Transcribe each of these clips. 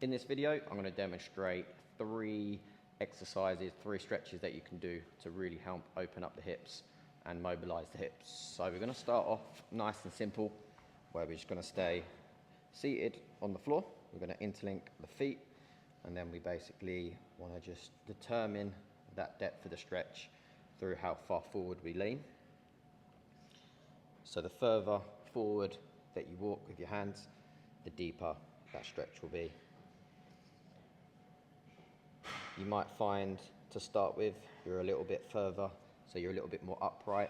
In this video, I'm going to demonstrate three exercises, three stretches that you can do to really help open up the hips and mobilize the hips. So we're going to start off nice and simple, where we're just going to stay seated on the floor. We're going to interlink the feet, and then we basically want to just determine that depth of the stretch through how far forward we lean. So the further forward that you walk with your hands, the deeper that stretch will be. You might find, to start with, you're a little bit further, so you're a little bit more upright,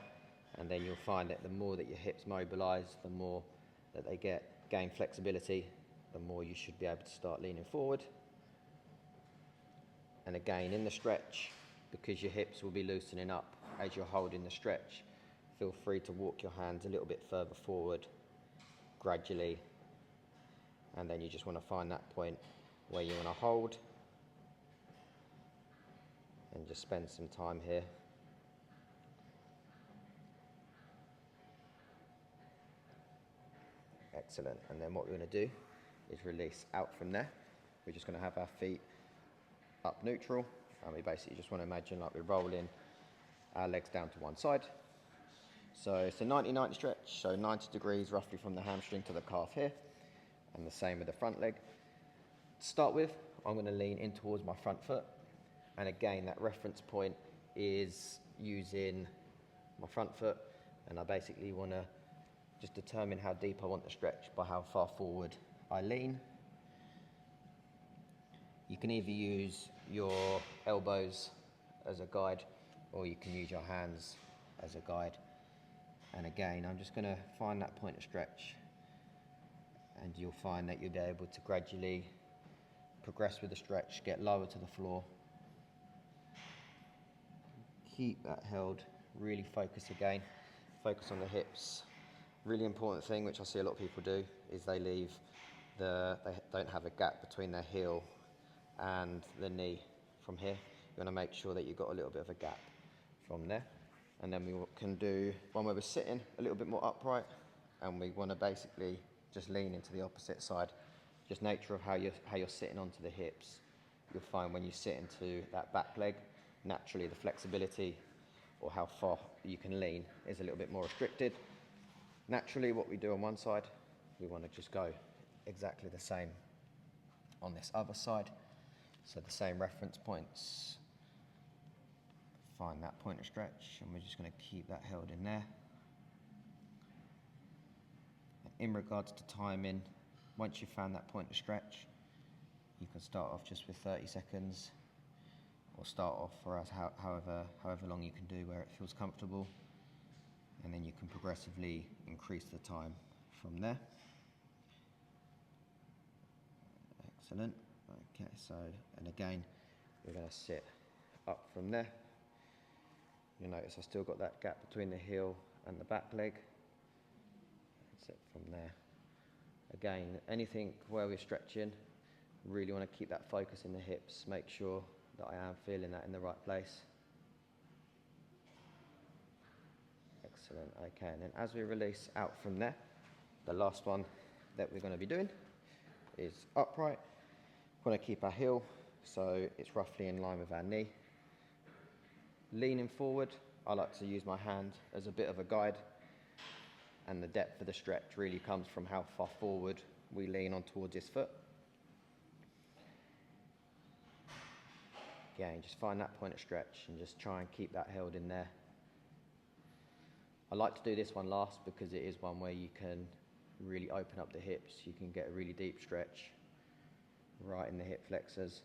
and then you'll find that the more that your hips mobilize, the more that they gain flexibility, the more you should be able to start leaning forward. And again, in the stretch, because your hips will be loosening up as you're holding the stretch, feel free to walk your hands a little bit further forward gradually, and then you just want to find that point where you want to hold and just spend some time here. Excellent. And then what we're going to do is release out from there. We're just going to have our feet up neutral, and we basically just want to imagine like we're rolling our legs down to one side. So it's a 90-90 stretch, so 90 degrees roughly from the hamstring to the calf here, and the same with the front leg. To start with, I'm going to lean in towards my front foot, and again that reference point is using my front foot, and I basically want to just determine how deep I want the stretch by how far forward I lean. You can either use your elbows as a guide, or you can use your hands as a guide. And again, I'm just going to find that point of stretch, and you'll find that you'll be able to gradually progress with the stretch, get lower to the floor. Keep that held, really focus again, focus on the hips. Really important thing, which I see a lot of people do, is they don't have a gap between their heel and the knee from here. You want to make sure that you've got a little bit of a gap from there. And then we can do one where we're sitting a little bit more upright, and we want to basically just lean into the opposite side. Just nature of how you're sitting onto the hips. You'll find when you sit into that back leg, naturally the flexibility or how far you can lean is a little bit more restricted. Naturally, what we do on one side, we want to just go exactly the same on this other side. So the same reference points. Find that point of stretch, and we're just going to keep that held in there. And in regards to timing, once you've found that point of stretch, you can start off just with 30 seconds, or start off for us however long you can do where it feels comfortable, and then you can progressively increase the time from there. Excellent. Okay, so, and again, we're going to sit up from there. You'll notice I've still got that gap between the heel and the back leg. That's it from there. Again, anything where we're stretching, really want to keep that focus in the hips. Make sure that I am feeling that in the right place. Excellent. Okay, and then as we release out from there, the last one that we're going to be doing is upright. We want to keep our heel so it's roughly in line with our knee. Leaning forward, I like to use my hand as a bit of a guide, and the depth of the stretch really comes from how far forward we lean on towards this foot. Again, just find that point of stretch and just try and keep that held in there. I like to do this one last because it is one where you can really open up the hips. You can get a really deep stretch right in the hip flexors.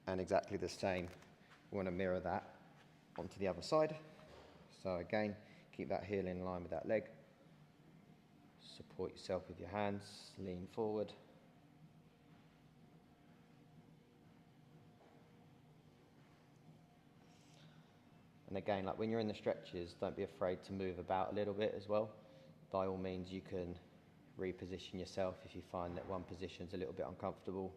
And exactly the same, we want to mirror that onto the other side. So again, keep that heel in line with that leg. Support yourself with your hands, lean forward. And again, like when you're in the stretches, don't be afraid to move about a little bit as well. By all means, you can reposition yourself if you find that one position's a little bit uncomfortable.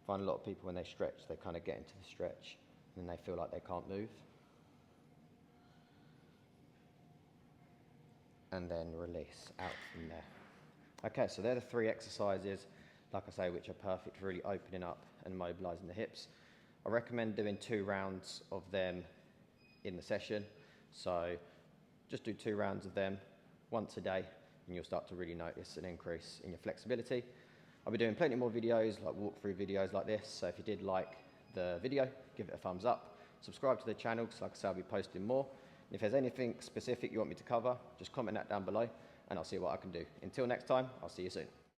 I find a lot of people when they stretch, they kind of get into the stretch and they feel like they can't move. And then release out from there. Okay, so they're the 3 exercises, like I say, which are perfect for really opening up and mobilising the hips. I recommend doing 2 rounds of them in the session. So just do 2 rounds of them once a day, and you'll start to really notice an increase in your flexibility. I'll be doing plenty more videos, like walkthrough videos like this. So if you did like the video, give it a thumbs up. Subscribe to the channel, because like I say, I'll be posting more. And if there's anything specific you want me to cover, just comment that down below, and I'll see what I can do. Until next time, I'll see you soon.